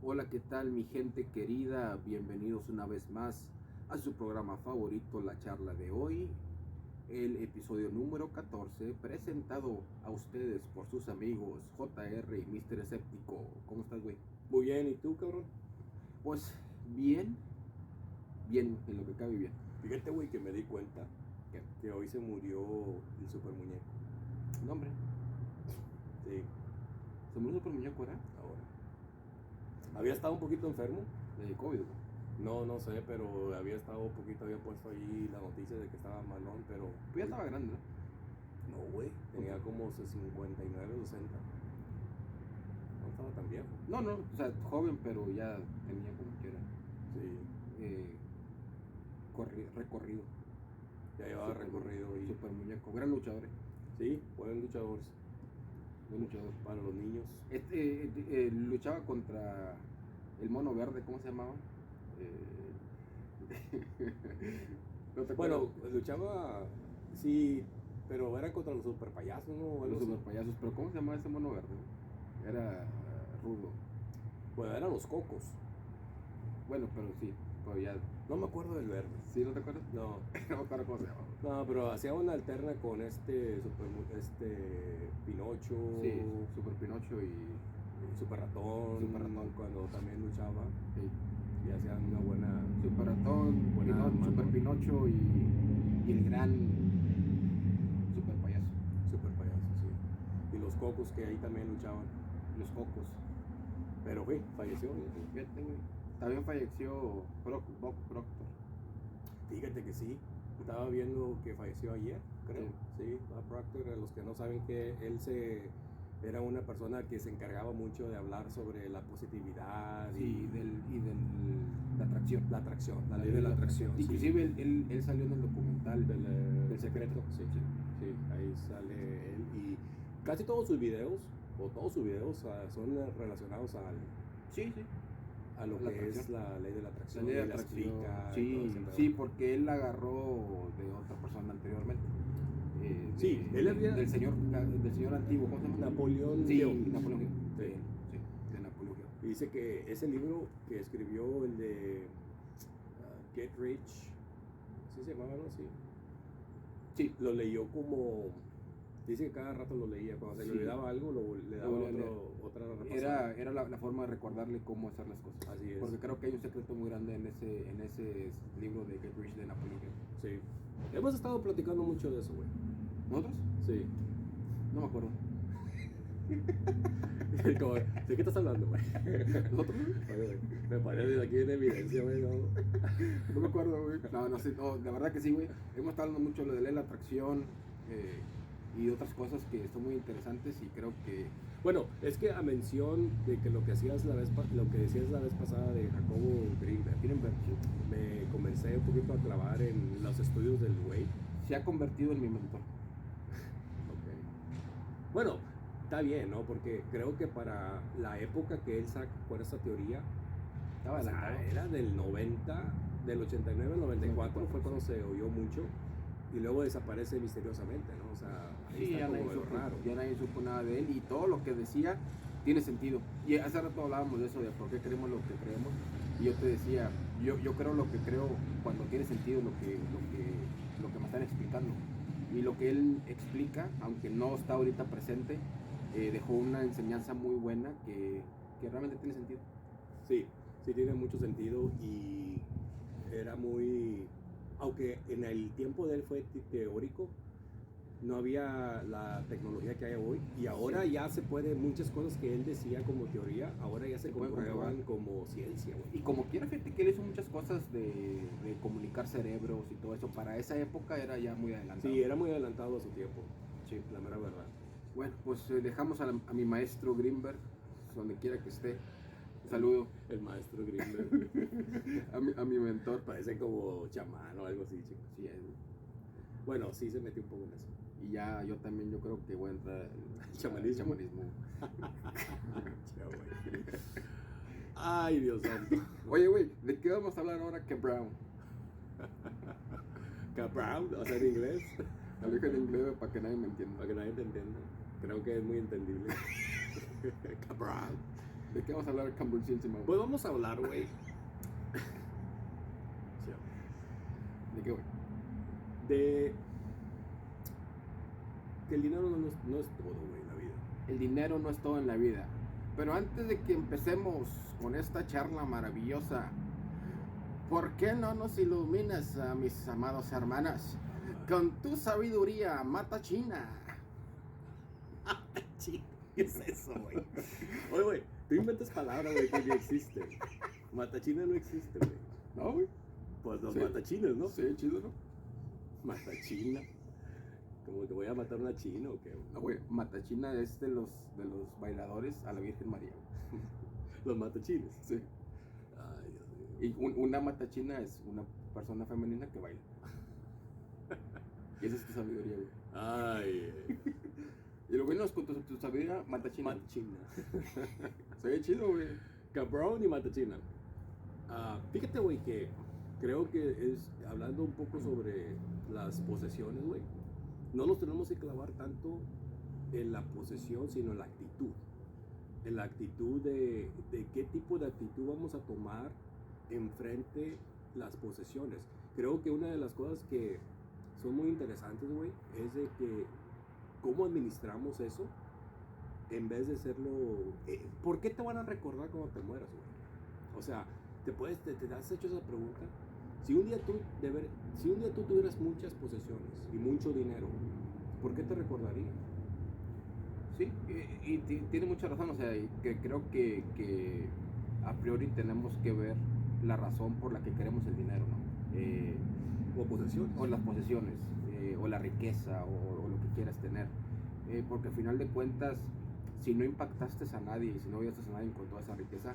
Hola, ¿qué tal mi gente querida? Bienvenidos una vez más a su programa favorito, La Charla de Hoy, el episodio número 14, presentado a ustedes por sus amigos JR y Mr. Escéptico. ¿Cómo estás, güey? Muy bien, ¿y tú, cabrón? Pues bien, en lo que cabe bien. Fíjate, güey, que me di cuenta que hoy se murió el super muñeco. No, hombre, Sí, se murió super muñeco, ¿era? ahora. Había estado un poquito enfermo. De COVID, güey. No sé, pero había estado un poquito, había puesto ahí la noticia de que estaba malón, pero... Pues ya estaba grande, ¿no? No, güey, tenía como 59, 60. No estaba tan viejo. No, o sea, joven, pero ya tenía como quiera Sí, recorrido. ya llevaba recorrido y... Super muñeco, gran luchador. Sí, buenos luchadores. Buen luchador. Para los niños. Luchaba contra el mono verde, ¿cómo se llamaba? ¿No te acuerdas? Bueno, luchaba, sí, pero era contra los super payasos, ¿no? Los super payasos, pero ¿cómo se llamaba ese mono verde? Era rudo. Bueno, eran los cocos. Bueno, pero sí, pero ya. No me acuerdo del verde. ¿Sí no te acuerdas? No, No me acuerdo cómo se llamaba. no, pero hacía una alterna con este Pinocho. Sí, Super Pinocho y Super Ratón. Super Ratón. Cuando también luchaba sí. y hacían una buena. Super Ratón, Buena Super mano. Pinocho y el gran super payaso. Super payaso, sí. Y los cocos que ahí también luchaban. Los cocos. Pero, güey, falleció. Fíjate, güey. También falleció Bob Proctor. Fíjate que sí. Estaba viendo que falleció ayer, creo. Sí, Bob Proctor, a los que no saben que era una persona que se encargaba mucho de hablar sobre la positividad Sí, la atracción. la atracción, la ley de la atracción. Sí. Inclusive él salió en el documental del secreto. Sí, ahí sale él. Y casi todos sus videos son relacionados Sí. a lo La que atracción. es la ley de la atracción. La ley de y la atracción. explica y todo ese pedo. Sí, porque él la agarró de otra persona anteriormente. Sí, él había... del señor antiguo, ¿cómo se llama? Napoleón Sí, Hill. Napoleón Hill. Sí. De Napoleón Hill. Y dice que ese libro que escribió, el de Get Rich, ¿sí se llamaba, no? Sí. Lo leyó como... Dice que cada rato lo leía. Cuando se le olvidaba algo, le daba otra repasada. Era la forma de recordarle cómo hacer las cosas. Así es. Porque creo que hay un secreto muy grande en ese libro de Get Rich de Napoleón Hill. Sí. Hemos estado platicando mucho de eso, güey. ¿Nosotros? Sí. No me acuerdo. Como, ¿de qué estás hablando, güey? ¿Nosotros? Me parece aquí en evidencia, güey. No me acuerdo, güey. No, sí, no, la verdad que sí, güey. Hemos estado hablando mucho de la ley de la atracción y otras cosas que son muy interesantes y creo que... Bueno, es que a mención de que lo que decías la vez pasada de Jacobo Greenberg, me comencé un poquito a clavar en los estudios del güey. Se ha convertido en mi mentor. Okay. Bueno, está bien, ¿no? Porque creo que para la época que él sacó esta teoría, Estaba adelantado. era del 90, del 89 al 94, fue cuando se oyó mucho. Y luego desaparece misteriosamente, ¿no? O sea, ahí Sí, está ya como raro. Ya nadie supo nada de él y todo lo que decía tiene sentido. Y hace rato hablábamos de eso, de por qué creemos lo que creemos. Y yo te decía, yo creo lo que creo cuando tiene sentido lo que me están explicando. Y lo que él explica, aunque no está ahorita presente, dejó una enseñanza muy buena que realmente tiene sentido. Sí tiene mucho sentido y era muy... Aunque en el tiempo de él fue teórico, no había la tecnología que hay hoy y ahora ya se puede, muchas cosas que él decía como teoría, ahora ya se comprueban como ciencia, güey. Y como quiera, fíjate que él hizo muchas cosas de comunicar cerebros y todo eso. Para esa época era ya muy adelantado. Sí, era muy adelantado a su tiempo. Sí, la mera verdad. Bueno, pues dejamos a mi maestro Greenberg, donde quiera que esté. Saludo. El maestro Greenberg. a mi mentor. Parece como chamán o algo así, chico. Sí, Bueno, sí se metió un poco en eso. Y ya yo también, yo creo que voy a entrar al Chamanismo. Ya, güey. Ay, Dios santo. Oye, güey, ¿de qué vamos a hablar ahora que Brown? Cabral, o sea, en inglés. Lo dije en inglés güey, para que nadie me entienda. Para que nadie te entienda. Creo que es muy entendible. Cabral. ¿De qué vamos a hablar Camburcísimo? Pues vamos a hablar, güey. ¿De qué, güey? De que el dinero no es todo, güey, en la vida. El dinero no es todo en la vida. Pero antes de que empecemos con esta charla maravillosa, ¿por qué no nos iluminas a mis amados hermanas con tu sabiduría matachina? ¿Qué es eso, güey? Oye, güey, tú inventas palabras, güey, que ni existen. Matachina no existe, güey. ¿No, güey? Pues los Sí. matachinas, ¿no? Sí, chido, ¿no? Matachina. Como que voy a matar una china o qué. No, güey, matachina es de los bailadores a la Virgen María. Güey. Los matachines. Sí. Ay, Dios mío. Y una matachina es una persona femenina que baila. Y esa es tu sabiduría, güey. Ay. Y lo bueno es con tu sabiduría matachina. Matachina. Se ve chido, güey. Cabrón y matachina. Fíjate, güey, que creo que es, hablando un poco sobre las posesiones, güey, no nos tenemos que clavar tanto en la posesión, sino en la actitud. En la actitud de qué tipo de actitud vamos a tomar enfrente las posesiones. Creo que una de las cosas que son muy interesantes, güey, es de que cómo administramos eso en vez de serlo... ¿Por qué te van a recordar cuando te mueras, güey? O sea, te has hecho esa pregunta. Si un día tú tuvieras muchas posesiones y mucho dinero, ¿por qué te recordaría? Sí, y tiene mucha razón, o sea, que creo que a priori tenemos que ver la razón por la que queremos el dinero, ¿no? O posesiones. O las posesiones, o la riqueza, o lo que quieras tener. Porque al final de cuentas, si no impactaste a nadie y si no ayudaste a nadie con toda esa riqueza,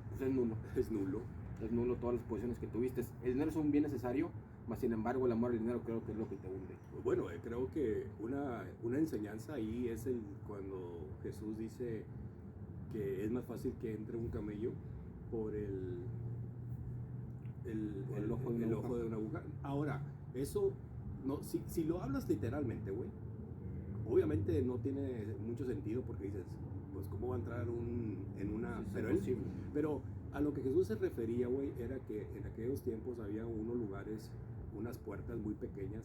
pues es nulo. Es nulo. Es nulo todas las posiciones que tuviste. El dinero es un bien necesario, mas sin embargo el amor al dinero creo que es lo que te hunde. Bueno, creo que una enseñanza ahí es cuando Jesús dice que es más fácil que entre un camello por el ojo de una aguja. Ahora, eso, no, si lo hablas literalmente, güey, obviamente no tiene mucho sentido porque dices, pues cómo va a entrar en una... Sí, pero a lo que Jesús se refería, güey, era que en aquellos tiempos había unos lugares, unas puertas muy pequeñas,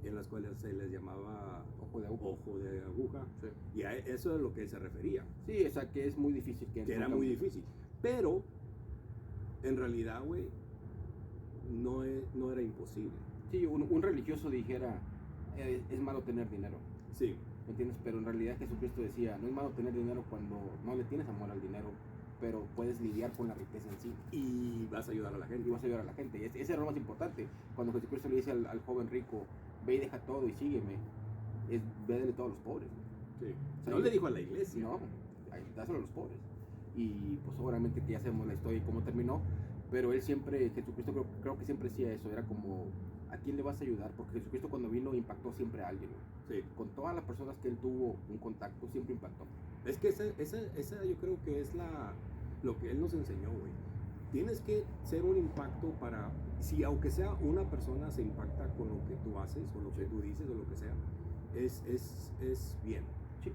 en las cuales se les llamaba ojo de aguja. Sí. Y a eso es a lo que se refería. Sí, o sea que es muy difícil que era muy difícil. Pero en realidad, güey, no era imposible. Sí, un religioso dijera, es malo tener dinero. Sí. ¿Me entiendes? Pero en realidad Jesucristo decía, no es malo tener dinero cuando no le tienes amor al dinero, pero puedes lidiar con la riqueza en sí. Y vas a ayudar a la gente. Y vas a ayudar a la gente. Ese es lo más importante. Cuando Jesucristo le dice al joven rico, ve y deja todo y sígueme, es védele todos los pobres. Sí. O sea, no le dijo a la iglesia. No, dáselo a los pobres. Y pues obviamente que ya sabemos la historia y cómo terminó, pero él siempre, Jesucristo creo que siempre decía eso, era como, ¿a quién le vas a ayudar? Porque Jesucristo cuando vino impactó siempre a alguien. Sí. Con todas las personas que él tuvo un contacto, siempre impactó. Es que esa yo creo que es lo que él nos enseñó, güey. Tienes que ser un impacto para, si aunque sea una persona se impacta con lo que tú haces o lo que tú dices o lo que sea, es bien. Sí.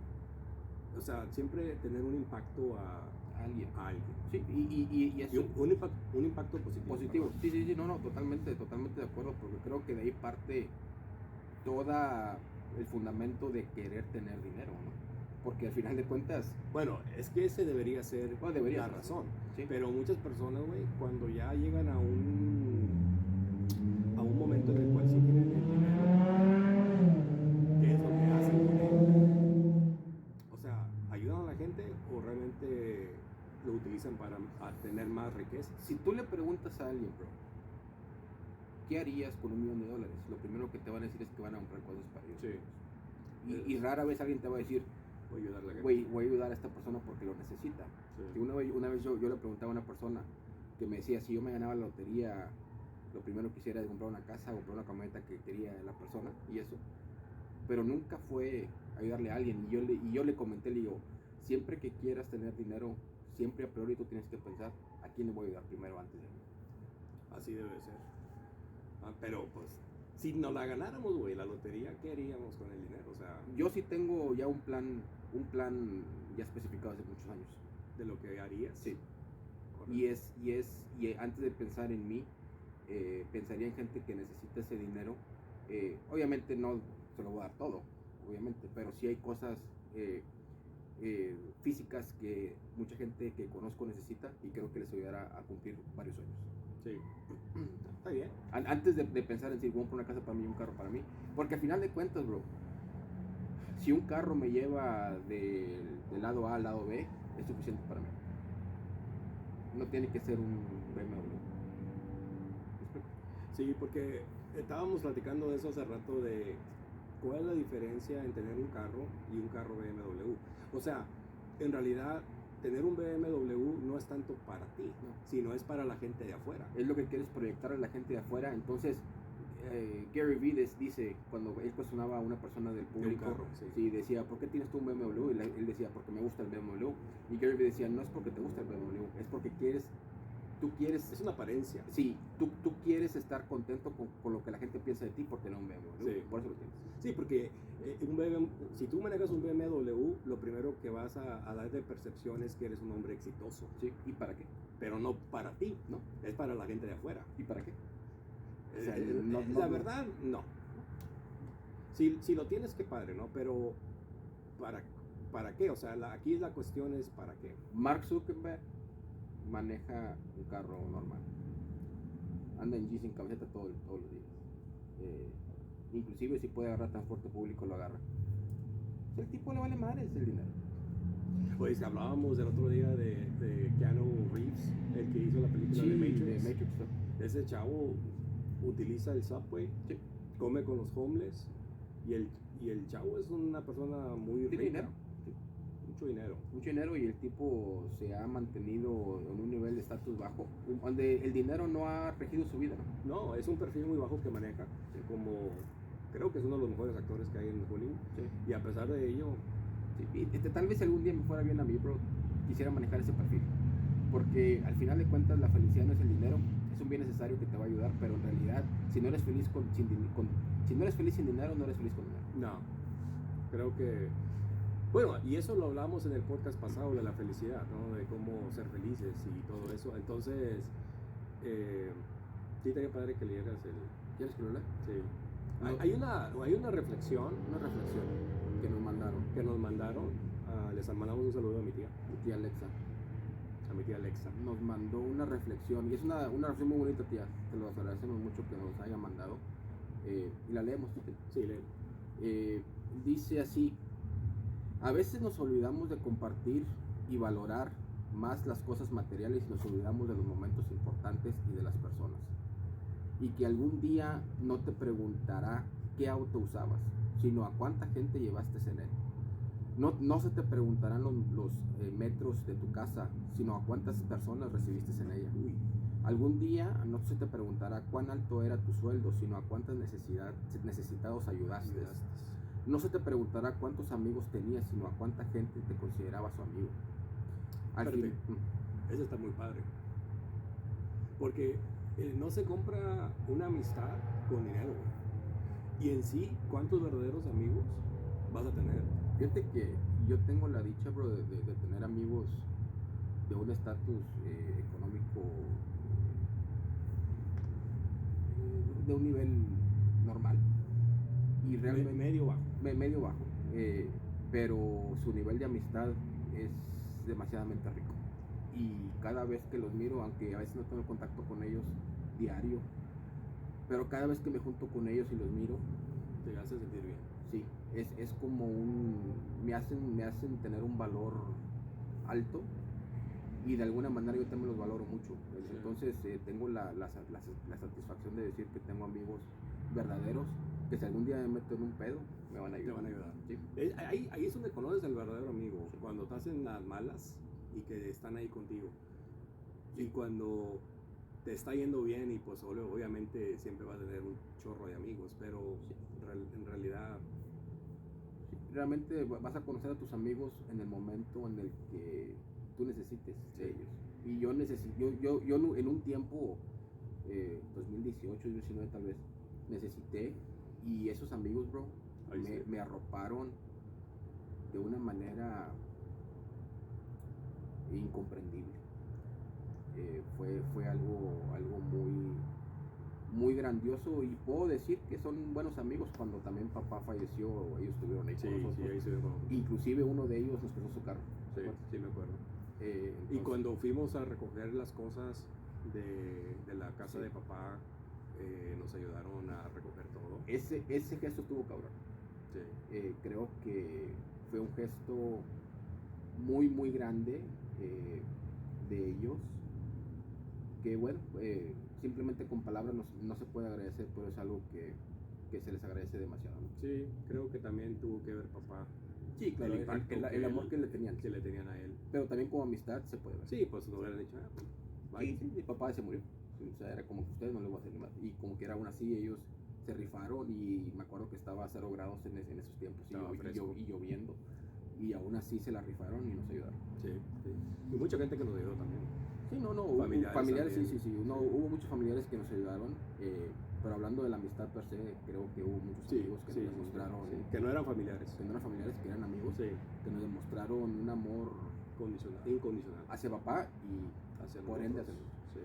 O sea, siempre tener un impacto a alguien. Sí, y eso, un impacto positivo. Sí, no, totalmente de acuerdo, porque creo que de ahí parte toda el fundamento de querer tener dinero, ¿no? Porque al final de cuentas... Bueno, es que ese debería ser la razón. Sí. Pero muchas personas, güey, cuando ya llegan a un momento en el cual sí tienen el dinero, ¿qué es lo que hacen con él? O sea, ¿ayudan a la gente o realmente lo utilizan para tener más riqueza? Si tú le preguntas a alguien, bro, ¿qué harías con $1 millón? Lo primero que te van a decir es que van a comprar cosas para ellos. Sí. Y rara vez alguien te va a decir, voy a ayudar a esta persona porque lo necesita. Sí. Y una vez yo le preguntaba a una persona que me decía, si yo me ganaba la lotería, lo primero que quisiera es comprar una casa o comprar una camioneta que quería la persona y eso. Pero nunca fue ayudarle a alguien. Y yo le comenté, le digo, siempre que quieras tener dinero, siempre a priori tú tienes que pensar a quién le voy a ayudar primero antes de mí. Así debe ser. Pero pues, si nos la ganáramos, güey, la lotería, ¿qué haríamos con el dinero? O sea, Yo sí tengo ya un plan ya especificado hace muchos años. de lo que harías. Sí. Correcto. Y antes de pensar en mí, pensaría en gente que necesita ese dinero. Obviamente no se lo voy a dar todo, obviamente, pero sí hay cosas físicas que mucha gente que conozco necesita y creo que les ayudará a cumplir varios sueños. Sí. Está bien. Antes de pensar en si voy a comprar una casa para mí y un carro para mí, porque al final de cuentas, bro, si un carro me lleva del lado A al lado B, es suficiente para mí. No tiene que ser un BMW. Sí, porque estábamos platicando de eso hace rato, de cuál es la diferencia en tener un carro y un carro BMW. O sea, en realidad, tener un BMW no es tanto para ti, sino es para la gente de afuera. Es lo que quieres proyectar a la gente de afuera. Entonces, Gary Vee dice, cuando él cuestionaba a una persona del público, carro, sí. sí, decía, ¿por qué tienes tú un BMW? Y él decía, porque me gusta el BMW. Y Gary Vee decía, no es porque te gusta el BMW, es porque tú quieres... Es una apariencia. Sí, tú quieres estar contento con lo que la gente piensa de ti por tener un BMW. Sí. Por eso lo tienes. Sí, porque si tú manejas un BMW, lo primero que vas a dar de percepción es que eres un hombre exitoso. Sí, ¿y para qué? Pero no para ti, ¿No? es para la gente de afuera. ¿Y para qué? O sea, la verdad, no. Si lo tienes, qué padre, ¿no? Pero, ¿para qué? O sea, aquí la cuestión es ¿para qué? Mark Zuckerberg maneja un carro normal. Anda en G sin camiseta todos los días. Inclusive si puede agarrar transporte público, lo agarra. El tipo le vale madre el dinero. Pues hablábamos el otro día de Keanu Reeves, el que hizo la película de Matrix. Ese chavo utiliza el subway, Sí. come con los homeless y el chavo es una persona muy ¿Tiene rica. dinero? Sí. Mucho dinero. Mucho dinero, y el tipo se ha mantenido en un nivel de estatus bajo, donde el dinero no ha regido su vida, ¿no? No, es un perfil muy bajo que maneja, como creo que es uno de los mejores actores que hay en Hollywood. Sí. Y a pesar de ello, Sí, tal vez algún día me fuera bien a mí, bro, quisiera manejar ese perfil. Porque al final de cuentas la felicidad no es el dinero, es un bien necesario que te va a ayudar, pero en realidad si no eres feliz si no eres feliz sin dinero, no eres feliz con dinero. no, creo que... Bueno, y eso lo hablamos en el podcast pasado de la felicidad, ¿no? De cómo ser felices y todo eso. Entonces, sí, estaría padre que leyeras el... ¿Quieres que lo lea? Sí. No. Hay una reflexión Una reflexión que nos mandaron. les mandamos un saludo a mi tía Alexa. A mi tía Alexa. Nos mandó una reflexión, y es una reflexión muy bonita, tía. Te lo agradecemos mucho que nos haya mandado. Y la leemos. Sí, lee. Dice así: a veces nos olvidamos de compartir y valorar más las cosas materiales y nos olvidamos de los momentos importantes y de las personas. Y que algún día no te preguntará qué auto usabas, sino a cuánta gente llevaste en él. No se te preguntarán los metros de tu casa, sino a cuántas personas recibiste en ella. Algún día no se te preguntará cuán alto era tu sueldo, sino a cuántas necesitados ayudaste. No se te preguntará cuántos amigos tenías, sino a cuánta gente te consideraba su amigo. Eso está muy padre. Porque no se compra una amistad con dinero, güey. Y en sí, ¿cuántos verdaderos amigos vas a tener? Fíjate que yo tengo la dicha, bro, de tener amigos de un estatus económico de un nivel normal y realmente medio bajo. Pero su nivel de amistad es demasiadamente rico, y cada vez que los miro, aunque a veces no tengo contacto con ellos diario, pero cada vez que me junto con ellos y los miro, te hace sentir bien. Sí, es como me hacen tener un valor alto, y de alguna manera yo también los valoro mucho. Sí. Entonces tengo la satisfacción de decir que tengo amigos verdaderos, que si algún día me meto en un pedo, me van a ayudar. Te van a ayudar. Sí. Ahí es donde conoces al verdadero amigo, sí. Cuando estás en las malas y que están ahí contigo. Sí. Y cuando te está yendo bien y pues obviamente siempre vas a tener un chorro de amigos, pero Sí. en realidad Realmente vas a conocer a tus amigos en el momento en el que tú necesites de Sí. ellos. Y yo en un tiempo, 2018, 2019 tal vez, necesité, y esos amigos, bro, Ahí sí. me arroparon de una manera incomprendible. Fue algo muy grandioso, y puedo decir que son buenos amigos. Cuando también papá falleció, ellos estuvieron ahí sí, con nosotros. sí, ahí se ve con nosotros. Inclusive uno de ellos nos prestó su carro. Sí, sí me acuerdo. Y Entonces, cuando fuimos a recoger las cosas de la casa Sí. de papá, nos ayudaron a recoger todo. ese gesto estuvo cabrón. Sí. Creo que fue un gesto muy grande, de ellos, que bueno, simplemente con palabras no se puede agradecer, pero es algo que se les agradece demasiado, ¿no? Sí, creo que también tuvo que ver papá. Sí, claro, El impacto el amor que le tenían. Que le tenían a él. Pero también como amistad se puede ver. Sí, pues nos hubieran dicho, pues, bye. Sí, mi papá se murió. O sea, era como que ustedes no les voy a hacer nada. Y como que era aún así, ellos se rifaron, y me acuerdo que estaba a 0 grados en esos tiempos, y lloviendo. Y aún así se la rifaron y nos ayudaron. Sí, sí. Y mucha gente que nos ayudó también. Sí, no, Familiares sí. No, hubo muchos familiares que nos ayudaron. Pero hablando de la amistad per se, creo que hubo muchos amigos que nos demostraron. Sí, que no eran familiares. Que no eran familiares, que eran amigos. Sí. Que nos demostraron un amor incondicional hacia papá y hacia por ende hacia nosotros. Sí.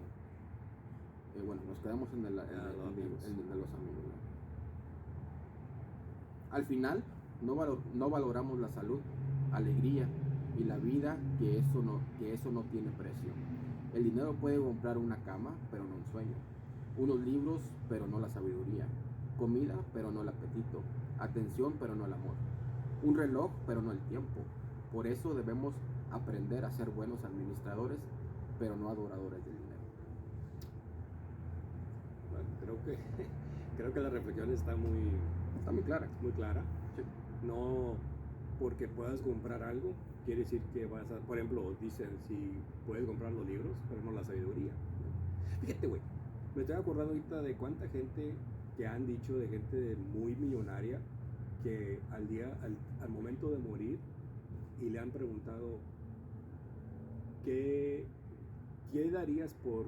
Bueno, nos quedamos en el de los amigos, ¿no? Al final, no valoramos la salud, alegría y la vida, que eso no tiene precio. El dinero puede comprar una cama, pero no un sueño. Unos libros, pero no la sabiduría. Comida, pero no el apetito. Atención, pero no el amor. Un reloj, pero no el tiempo. Por eso debemos aprender a ser buenos administradores, pero no adoradores del dinero. Bueno, creo que la reflexión está muy clara. Muy clara. Sí. No porque puedas comprar algo, quiere decir que vas a, por ejemplo, dicen si puedes comprar los libros, pero no la sabiduría. Fíjate, güey, me estoy acordando ahorita de cuánta gente que han dicho, de gente muy millonaria, que al momento de morir, y le han preguntado ¿qué darías por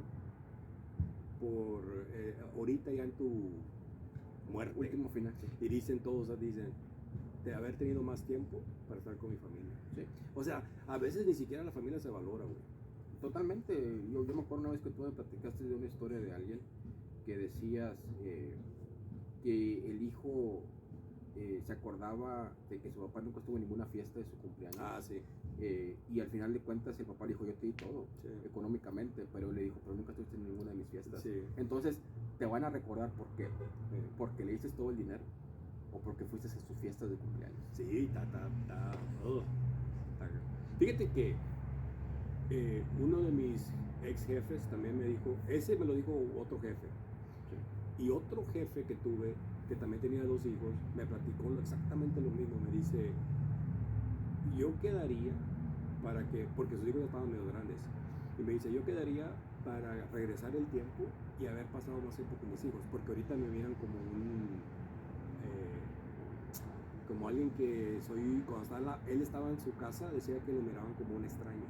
ahorita ya en tu muerte? Último final, sí. Y dicen todos, de haber tenido más tiempo para estar con mi familia. Sí. O sea, a veces ni siquiera la familia se valora, güey. Totalmente. Yo me acuerdo una vez que tú me platicaste de una historia de alguien que decías, que el hijo se acordaba de que su papá nunca estuvo en ninguna fiesta de su cumpleaños. Ah, sí. Y al final de cuentas el papá le dijo, yo te di todo, Sí. económicamente, pero él le dijo, pero nunca estuviste en ninguna de mis fiestas. Sí. Entonces te van a recordar por qué. Porque le diste todo el dinero, o porque fuiste a sus fiestas de cumpleaños. Sí, Fíjate que uno de mis ex jefes también me dijo, ese me lo dijo otro jefe, Sí. y otro jefe que tuve, que también tenía 2 hijos, me platicó exactamente lo mismo. Me dice, yo quedaría para que, porque sus hijos ya estaban medio grandes, y me dice, yo quedaría para regresar el tiempo y haber pasado más tiempo con mis hijos, porque ahorita me miran como como alguien que soy, cuando él estaba en su casa, decía que lo miraban como un extraño,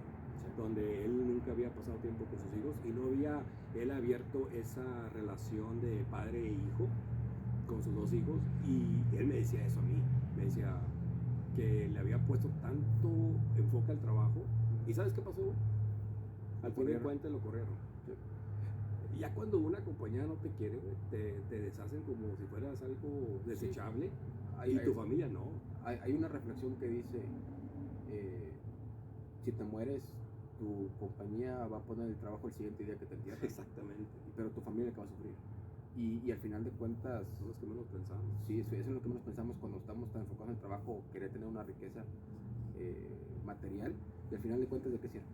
donde él nunca había pasado tiempo con sus hijos y no había él abierto esa relación de padre e hijo con sus 2 hijos, y él me decía eso a mí, me decía que le había puesto tanto enfoque al trabajo, y ¿sabes qué pasó? Al fin de cuentas lo corrieron. Sí. Y ya cuando una compañía no te quiere, te deshacen como si fueras algo desechable. Sí. Y tu familia no. Hay una reflexión que dice, si te mueres, tu compañía va a poner el trabajo el siguiente día que te entierran. Exactamente. Pero tu familia que va a sufrir. Y al final de cuentas, son los que menos pensamos. Sí, eso es lo que menos pensamos cuando estamos tan enfocados en el trabajo, o querer tener una riqueza material, y al final de cuentas, ¿de qué sirve?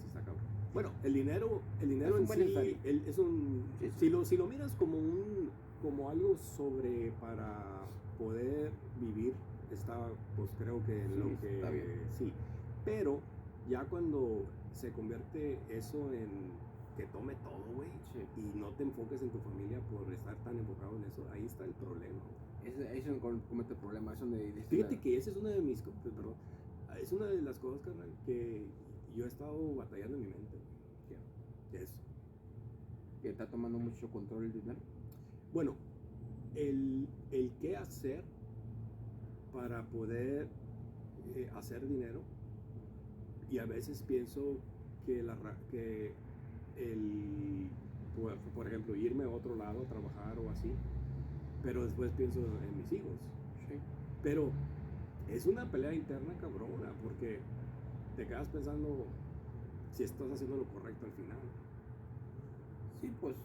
Sí, está cabrón. Bueno, el dinero es en sí es un... Sí. Si lo miras como algo sobre para poder vivir, está, pues creo que Sí, lo que... está bien. Sí, pero ya cuando se convierte eso que tome todo, güey, Sí. y no te enfoques en tu familia por estar tan enfocado en eso, ahí está el problema. Ahí es donde comete el problema, es donde dice Fíjate que esa es una de mis, perdón, es una de las cosas, carnal, que yo he estado batallando en mi mente, güey, eso. que está tomando mucho control el dinero. Bueno, el qué hacer para poder hacer dinero, y a veces pienso que, por ejemplo, irme a otro lado a trabajar o así, pero después pienso en mis hijos. Sí. Pero es una pelea interna cabrona, porque te quedas pensando si estás haciendo lo correcto al final. Sí, pues.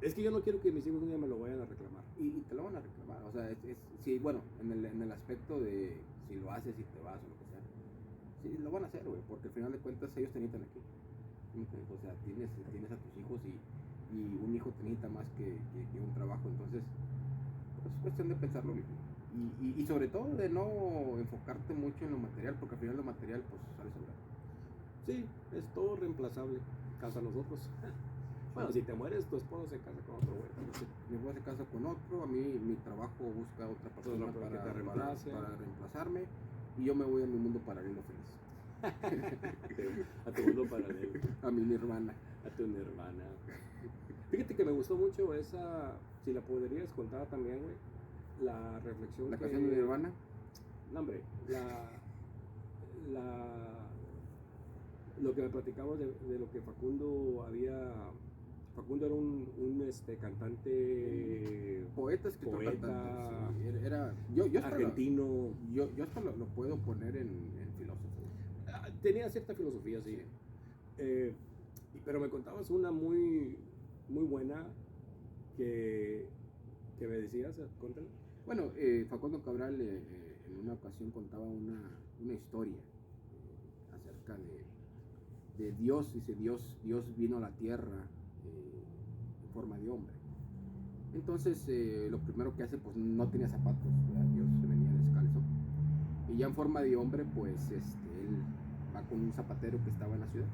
Es que yo no quiero que mis hijos un día me lo vayan a reclamar. Y te lo van a reclamar. O sea, sí, bueno, en el aspecto de si lo haces y te vas o lo que sea. Sí, lo van a hacer, güey, porque al final de cuentas ellos te necesitan aquí. O sea, tienes a tus hijos y un hijo te necesita más que un trabajo. Entonces, pues es cuestión de pensarlo bien. Y sobre todo de no enfocarte mucho en lo material, porque al final lo material, pues, sale sobrado. Sí, es todo reemplazable, hasta nosotros. Bueno, si te mueres, tu esposo se casa con otro güey. Mi esposa se casa con otro, a mí mi trabajo busca otra persona para reemplazarme y yo me voy a mi mundo paralelo feliz. A tu mundo paralelo. A mi hermana. A tu hermana. Fíjate que me gustó mucho esa, si la podrías contar también, güey, la reflexión. ¿La canción de mi hermana? No, hombre, lo que me platicabas de lo que Facundo era un cantante, poeta, escritor, poeta, cantante. Sí. Yo hasta argentino. Yo hasta lo puedo poner en filósofo. Tenía cierta filosofía, sí. Pero me contabas una muy, muy buena que me decías, cuéntale. Bueno, Facundo Cabral en una ocasión contaba una historia acerca de Dios. Dice, Dios vino a la tierra en forma de hombre. Entonces lo primero que hace, pues no tenía zapatos, ¿verdad? Dios se venía descalzo. Y ya en forma de hombre, pues él va con un zapatero que estaba en la ciudad.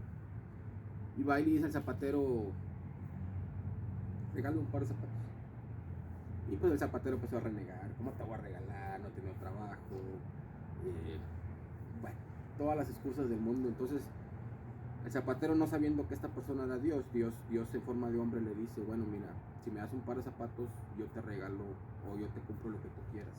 Y va y le dice al zapatero, regálame un par de zapatos. Y pues el zapatero empezó a renegar, ¿cómo te voy a regalar? No tengo trabajo. Bueno, todas las excusas del mundo. Entonces el zapatero, no sabiendo que esta persona era Dios en forma de hombre le dice, bueno, mira, si me das un par de zapatos, yo te regalo o yo te compro lo que tú quieras.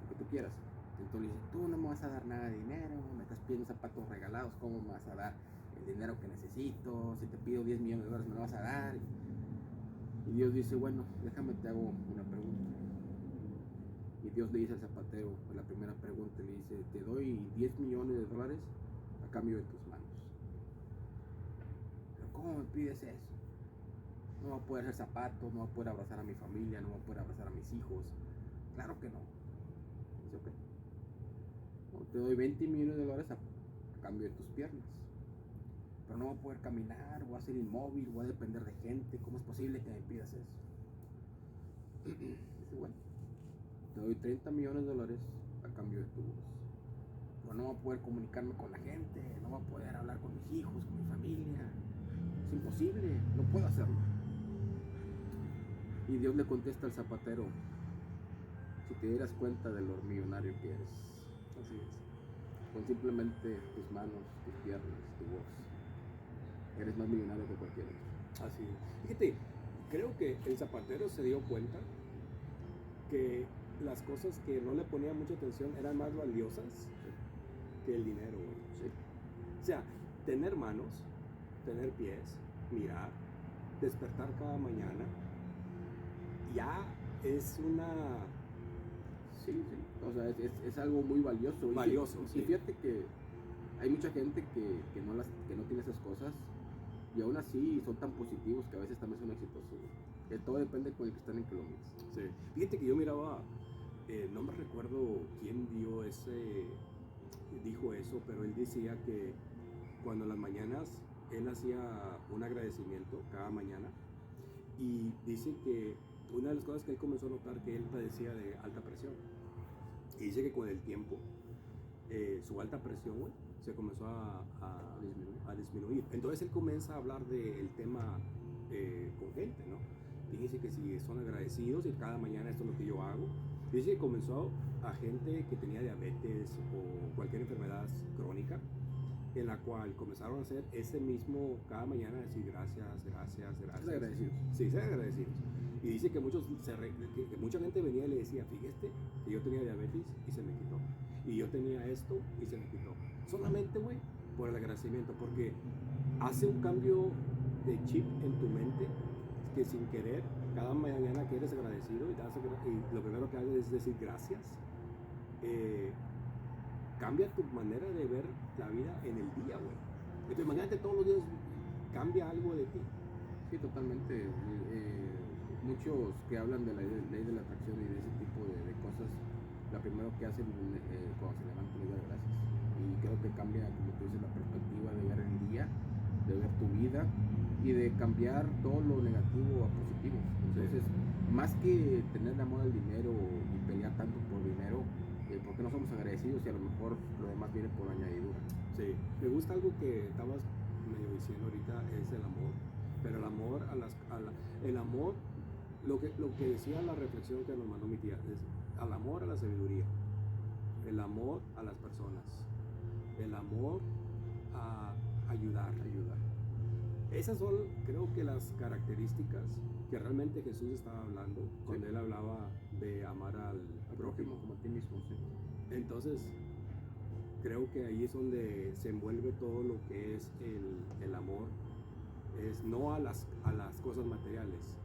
Lo que tú quieras. Entonces le dice, tú no me vas a dar nada de dinero, me estás pidiendo zapatos regalados, ¿cómo me vas a dar el dinero que necesito? Si te pido 10 millones de dólares, me lo vas a dar. Y Dios dice, bueno, déjame te hago una pregunta. Y Dios le dice al zapatero, la primera pregunta, le dice, te doy 10 millones de dólares a cambio de tus manos. Pero ¿cómo me pides eso? No voy a poder hacer zapatos, no voy a poder abrazar a mi familia, no voy a poder abrazar a mis hijos. Claro que no. Dice, ok. No, te doy 20 millones de dólares a cambio de tus piernas. Pero no voy a poder caminar, voy a ser inmóvil, voy a depender de gente. ¿Cómo es posible que me pidas eso? Dice, bueno, te doy 30 millones de dólares a cambio de tu voz. Pero no voy a poder comunicarme con la gente, no voy a poder hablar con mis hijos, con mi familia. Es imposible, no puedo hacerlo. Y Dios le contesta al zapatero, si te dieras cuenta de lo millonario que eres. Así es. Con simplemente tus manos, tus piernas, tu voz, eres más millonario que cualquiera. Así es. Fíjate, creo que el zapatero se dio cuenta que las cosas que no le ponía mucha atención eran más valiosas que el dinero, güey. Sí. O sea, tener manos, tener pies, mirar, despertar cada mañana, ya es una... Sí. O sea, es algo muy valioso. Valioso, y sí. fíjate que hay mucha gente que no tiene esas cosas y aún así son tan positivos que a veces también son exitosos. Que todo depende con el que están en que lo mires. Sí. Fíjate que yo miraba, no me recuerdo quién dijo eso, pero él decía que cuando en las mañanas él hacía un agradecimiento cada mañana, y dice que una de las cosas que él comenzó a notar, que él padecía de alta presión, y dice que con el tiempo su alta presión, güey, se comenzó a disminuir. Entonces él comienza a hablar del tema con gente, ¿no? Dice que si son agradecidos y cada mañana esto es lo que yo hago. Dice que comenzó a gente que tenía diabetes o cualquier enfermedad crónica, en la cual comenzaron a hacer ese mismo cada mañana, decir gracias. Ser agradecidos. Sí, ser agradecidos. Y dice que que mucha gente venía y le decía, fíjate que yo tenía diabetes y se me quitó. Y yo tenía esto y se me quitó. Solamente, güey, por el agradecimiento, porque hace un cambio de chip en tu mente que sin querer, cada mañana que eres agradecido y lo primero que haces es decir gracias, cambia tu manera de ver la vida en el día, güey. Entonces, imagínate todos los días cambia algo de ti. Sí, totalmente. Muchos que hablan de la ley de la atracción y de ese tipo de cosas, lo primero que hacen cuando se levantan es dar gracias. Y creo que cambia, como tú dices, la perspectiva de ver el día, de ver tu vida y de cambiar todo lo negativo a positivo. Entonces, más que tener amor al dinero y pelear tanto por dinero, ¿por qué no somos agradecidos y a lo mejor lo demás viene por añadidura? Sí, me gusta algo que estabas medio diciendo ahorita, es el amor. Pero el amor el amor, lo que decía la reflexión que nos mandó mi tía, es al amor a la sabiduría, el amor a las personas, el amor a ayudar. Esas son, creo que las características que realmente Jesús estaba hablando cuando él hablaba de amar al prójimo como a ti mismo. Sí. Entonces, creo que ahí es donde se envuelve todo lo que es el amor, es no a las cosas materiales,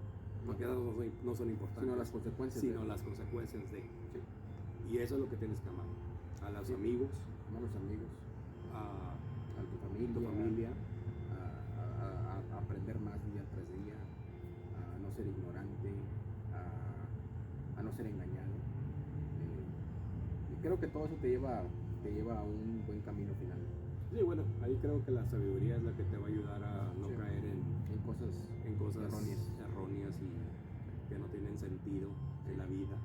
porque esas no son importantes, sino las consecuencias de. Sí. Y eso es lo que tienes que amar, a los amigos, amar a los amigos, a tu familia, a aprender más día tras día, a no ser ignorante, a no ser engañado. Y creo que todo eso te lleva a un buen camino final. Sí, bueno, ahí creo que la sabiduría es la que te va a ayudar a no caer en cosas erróneas y que no tienen sentido en la vida.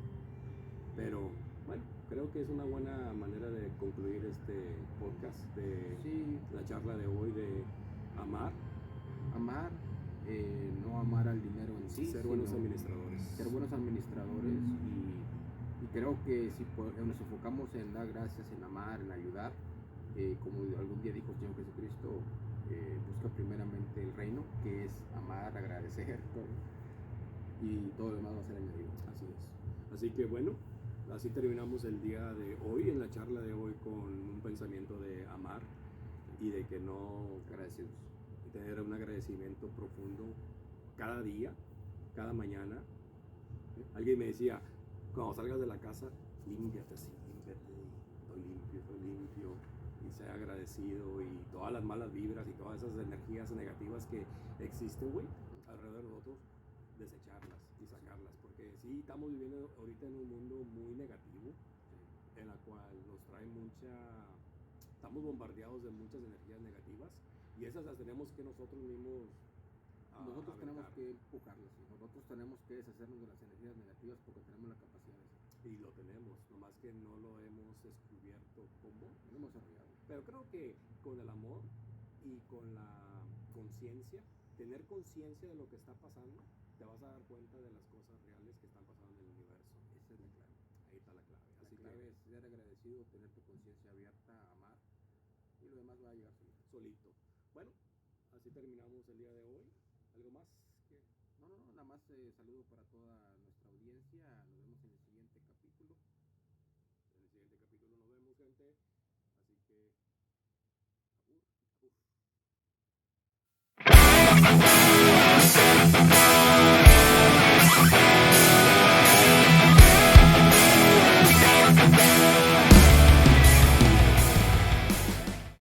Pero bueno, creo que es una buena manera de concluir este podcast de la charla de hoy de amar, no amar al dinero en sí, ser buenos administradores. Ser buenos administradores y creo que si nos enfocamos en dar gracias, en amar, en ayudar, como algún día dijo el Señor Jesucristo, busca primeramente el reino, que es amar, agradecer, y todo lo demás va a ser añadido. Así es. Así que bueno, así terminamos el día de hoy, en la charla de hoy, con un pensamiento de amar y de que no agradecidos, tener un agradecimiento profundo cada día, cada mañana. Alguien me decía, cuando salgas de la casa, límpiate, estoy limpio, y sea agradecido, y todas las malas vibras y todas esas energías negativas que existen, güey, alrededor de nosotros, desecharlas y sacarlas, porque sí estamos viviendo ahorita en un mundo muy negativo, en la cual nos trae estamos bombardeados de muchas energías negativas, y esas las tenemos que nosotros mismos tenemos que empujarlas, nosotros tenemos que deshacernos de las energías negativas porque tenemos la capacidad de eso. Y lo tenemos, nomás que no lo hemos descubierto cómo, no hemos desarrollado. Pero creo que con el amor y con la conciencia, tener conciencia de lo que está pasando, te vas a dar cuenta de las cosas reales que están pasando en el universo. Esa es la clave. Ahí está la clave. La clave es ser agradecido, tener tu conciencia abierta, amar, y lo demás va a llegar solito. Bueno, así terminamos el día de hoy. ¿Algo más? No, nada más saludo para toda nuestra audiencia. Nos vemos en el siguiente capítulo. En el siguiente capítulo nos vemos, gente. Así que, abur.